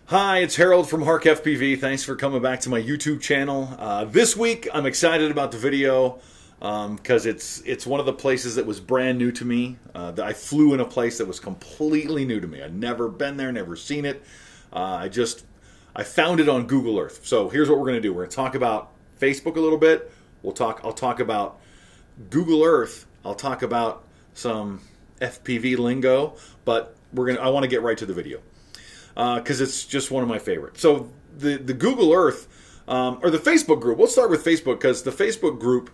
Hi, it's Harold from HARKfpv. Thanks for coming back to my YouTube channel. This week, I'm excited about the video because it's one of the places that was brand new to me. I flew in a place that was completely new to me. I'd never been there, never seen it. I found it on Google Earth. So here's what we're going to do. We're going to talk about Facebook a little bit. I'll talk about Google Earth. I'll talk about some FPV lingo, but I want to get right to the video. Because it's just one of my favorites. So the Google Earth, or the Facebook group, we'll start with Facebook because the Facebook group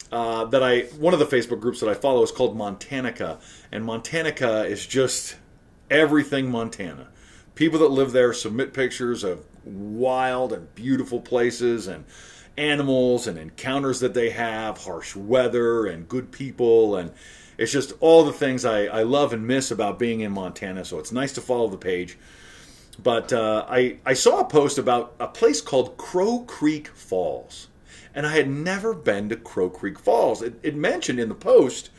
one of the Facebook groups that I follow is called Montanica. And Montanica is just everything Montana. People that live there submit pictures of wild and beautiful places and animals and encounters that they have, harsh weather and good people, and it's just all the things I love and miss about being in Montana. So it's nice to follow the page. But I saw a post about a place called Crow Creek Falls. And I had never been to Crow Creek Falls. It mentioned in the post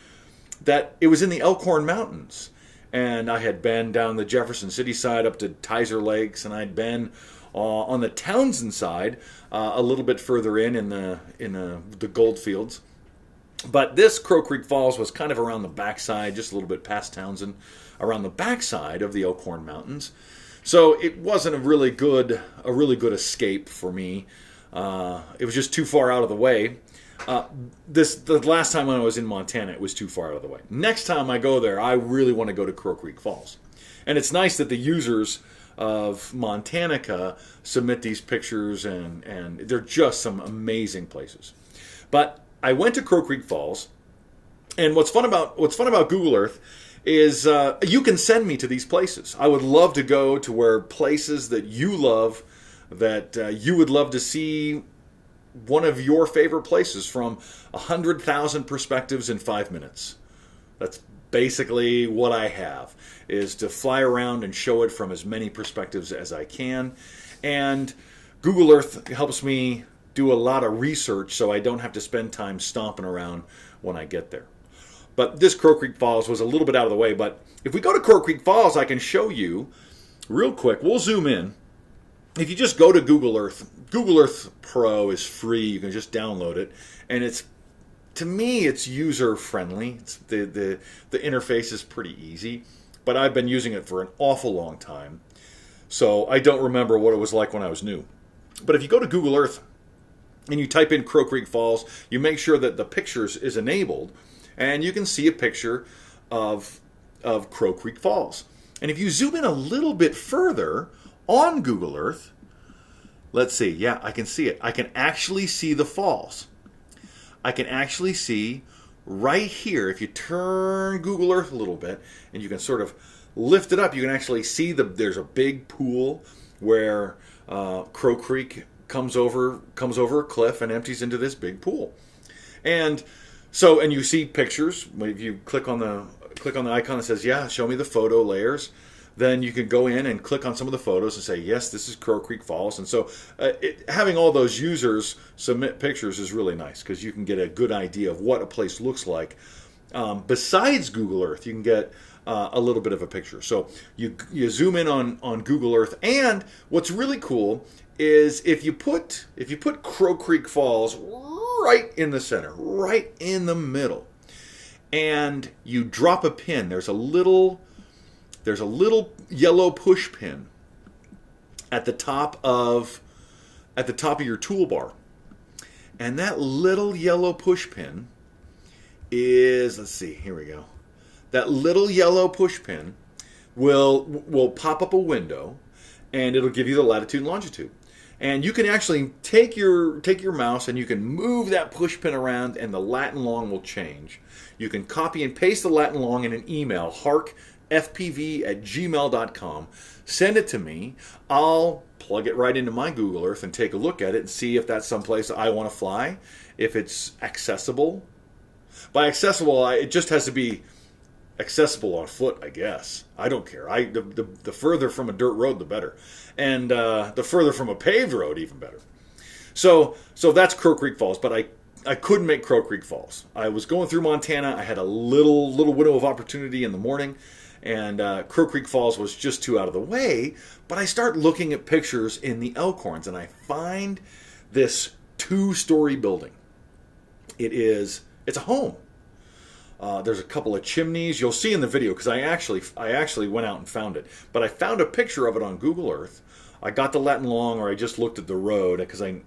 that it was in the Elkhorn Mountains. And I had been down the Jefferson City side up to Tyser Lakes. And I'd been on the Townsend side a little bit further in the gold fields. But this Crow Creek Falls was kind of around the backside, just a little bit past Townsend, around the backside of the Elkhorn Mountains. So it wasn't a really good escape for me. It was just too far out of the way. The last time I was in Montana, it was too far out of the way. Next time I go there, I really want to go to Crow Creek Falls. And it's nice that the users of Montanica submit these pictures, and they're just some amazing places. But I went to Crow Creek Falls, and what's fun about Google Earth is you can send me to these places. I would love to go to where places that you love, that you would love to see one of your favorite places from 100,000 perspectives in 5 minutes. That's basically what I have, is to fly around and show it from as many perspectives as I can. And Google Earth helps me do a lot of research so I don't have to spend time stomping around when I get there. But this Crow Creek Falls was a little bit out of the way. But if we go to Crow Creek Falls, I can show you real quick. We'll zoom in. If you just go to Google Earth Pro is free. You can just download it. And to me, it's user-friendly. The interface is pretty easy. But I've been using it for an awful long time. So I don't remember what it was like when I was new. But if you go to Google Earth and you type in Crow Creek Falls, you make sure that the pictures is enabled. And you can see a picture of Crow Creek Falls. And if you zoom in a little bit further on Google Earth, let's see. Yeah, I can see it. I can actually see the falls. I can actually see right here, if you turn Google Earth a little bit, and you can sort of lift it up, you can actually see there's a big pool where Crow Creek comes over a cliff and empties into this big pool. And you see pictures. If you click on the icon that says, yeah, show me the photo layers, then you can go in and click on some of the photos and say, yes, this is Crow Creek Falls. And so having all those users submit pictures is really nice because you can get a good idea of what a place looks like. Besides Google Earth, you can get a little bit of a picture. So you zoom in on Google Earth. And what's really cool is if you put Crow Creek Falls right in the center, right in the middle, and you drop a pin, there's a little yellow push pin at the top of your toolbar. And that little yellow push pin is, let's see, here we go. That little yellow push pin will pop up a window, and it'll give you the latitude and longitude. And you can actually take your mouse and you can move that push pin around, and the lat and long will change. You can copy and paste the lat and long in an email, harkfpv@gmail.com. Send it to me. I'll plug it right into my Google Earth and take a look at it and see if that's someplace I want to fly, if it's accessible. By accessible, it just has to be accessible on foot, I guess. I don't care. The further from a dirt road, the better. And the further from a paved road, even better. So that's Crow Creek Falls, but I couldn't make Crow Creek Falls. I was going through Montana. I had a little window of opportunity in the morning, and Crow Creek Falls was just too out of the way. But I start looking at pictures in the Elkhorns, and I find this 2-story building. It's a home. There's a couple of chimneys. You'll see in the video, because I actually went out and found it. But I found a picture of it on Google Earth. I got to Latin Long, or I just looked at the road, because I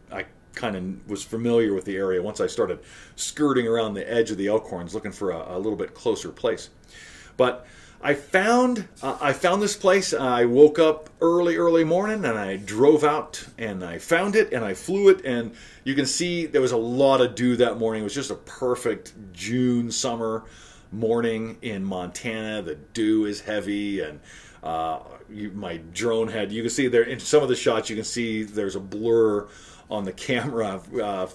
kind of was familiar with the area once I started skirting around the edge of the Elkhorns looking for a little bit closer place. But I found this place. I woke up early morning, and I drove out, and I found it, and I flew it, and you can see there was a lot of dew that morning. It was just a perfect June summer morning in Montana. The dew is heavy, and my drone had, you can see there in some of the shots, you can see there's a blur on the camera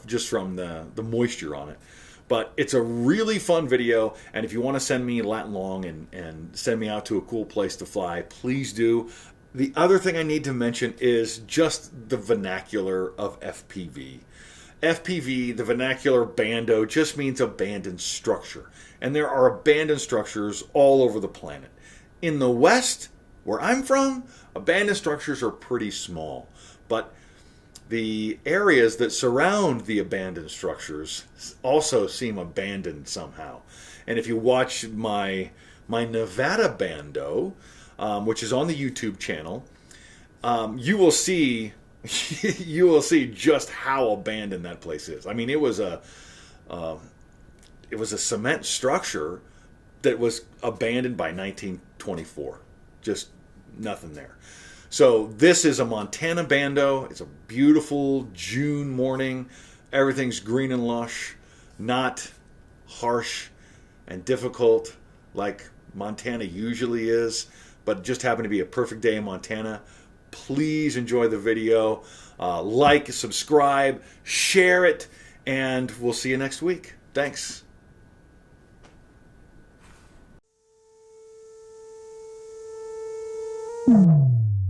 just from the moisture on it. But it's a really fun video, and if you want to send me Latin Long and send me out to a cool place to fly, please do. The other thing I need to mention is just the vernacular of FPV. FPV, the vernacular Bando, just means abandoned structure. And there are abandoned structures all over the planet. In the West, where I'm from, abandoned structures are pretty small. But the areas that surround the abandoned structures also seem abandoned somehow. And if you watch my Nevada Bando, which is on the YouTube channel, you will see just how abandoned that place is. I mean, it was a cement structure that was abandoned by 1924. Just nothing there. So this is a Montana Bando. It's a beautiful June morning. Everything's green and lush, not harsh and difficult like Montana usually is, but just happened to be a perfect day in Montana. Please enjoy the video. Like, subscribe, share it, and we'll see you next week. Thanks.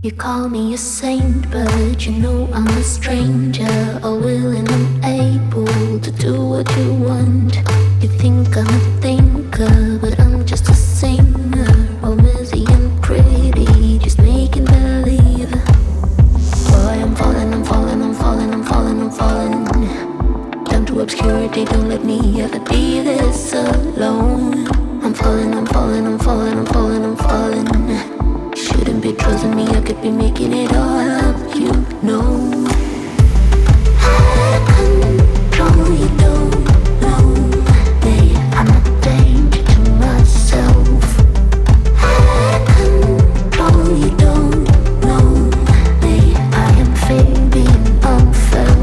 You call me a saint, but you know I'm a stranger, all willing and able to do what you want. You think I'm a thinker, but I'm just a singer, all busy and pretty, just making believe. Boy, I'm falling, I'm falling, I'm falling, I'm falling, I'm falling down to obscurity. Don't let me ever be this alone. I'm falling, I'm falling, I'm falling, I'm falling, I'm falling. Shouldn't be trusting me, I could be making it all up, you know. I control, you don't know me. I'm a danger to myself. I control, you don't know me. I am fading unfelt.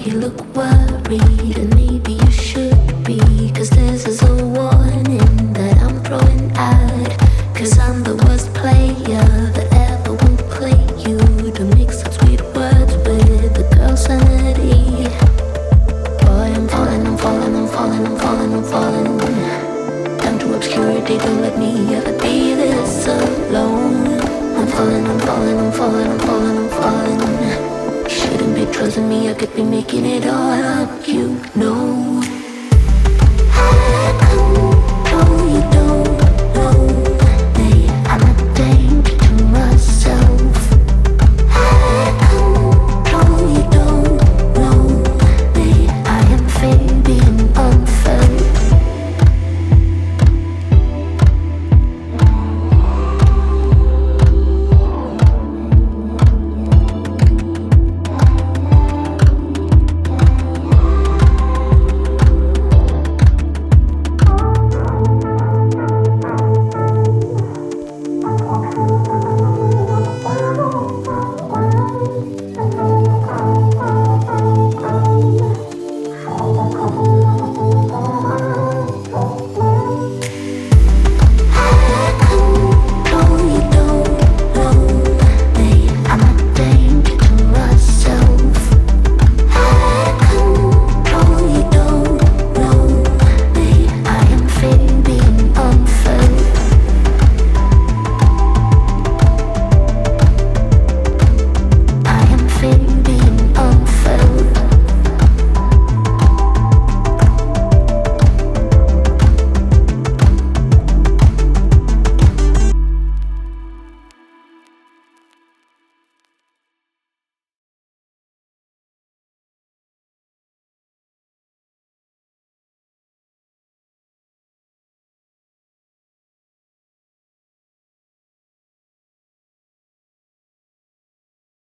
You look worried, and maybe you should be, 'cause this is a warning that I'm throwing out. 'Cause I'm the worst player that ever will play you, to mix up sweet words with the girl's sanity. Boy, I'm falling, I'm falling, I'm falling, I'm falling, I'm falling down to obscurity. Don't let me ever be this alone. I'm falling, I'm falling, I'm falling, I'm falling, I'm falling. Shouldn't be trusting me, I could be making it all up, you know.